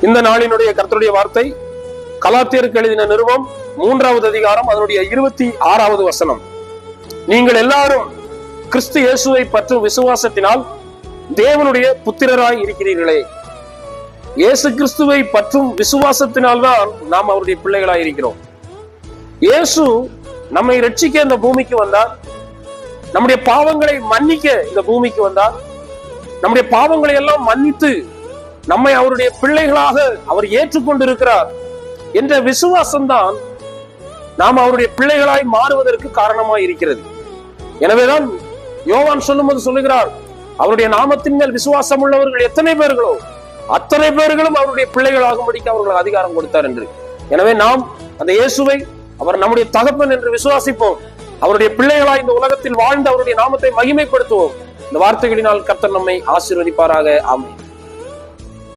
இந்த நாளினுடைய கர்த்தருடைய வார்த்தை கலாத்தியருக்கு எழுதின நிருபம் 3வது அதிகாரம் அதனுடைய 26வது வசனம். நீங்கள் எல்லாரும் கிறிஸ்து இயேசுவை பற்றும் விசுவாசத்தினால் தேவனுடைய புத்திரராய் இருக்கிறீர்களே. இயேசு கிறிஸ்துவை பற்றும் விசுவாசத்தினால்தான் நாம் அவருடைய பிள்ளைகளாய் இருக்கிறோம். இயேசு நம்மை ரட்சிக்க இந்த பூமிக்கு வந்தார். நம்முடைய பாவங்களை மன்னிக்க இந்த பூமிக்கு வந்தார். நம்முடைய பாவங்களை எல்லாம் மன்னித்து நம்மை அவருடைய பிள்ளைகளாக அவர் ஏற்றுக்கொண்டிருக்கிறார் என்ற விசுவாசம்தான் நாம் அவருடைய பிள்ளைகளாய் மாறுவதற்கு காரணமாய் இருக்கிறது. எனவேதான் யோவான் சொல்லும்போது சொல்லுகிறார், அவருடைய நாமத்தின் மேல் விசுவாசம் உள்ளவர்கள் எத்தனை பேர்களோ அத்தனை பேர்களும் அவருடைய பிள்ளைகளாகும்படிக்கு அவர்களுக்கு அதிகாரம் கொடுத்தார் என்று. எனவே நாம் அந்த இயேசுவை அவர் நம்முடைய தகப்பன் என்று விசுவாசிப்போம். அவருடைய பிள்ளைகளாய் இந்த உலகத்தில் வாழ்ந்து அவருடைய நாமத்தை மகிமைப்படுத்துவோம். இந்த வார்த்தைகளினால் கர்த்தர் நம்மை ஆசீர்வதிப்பாராக. ஆமென்.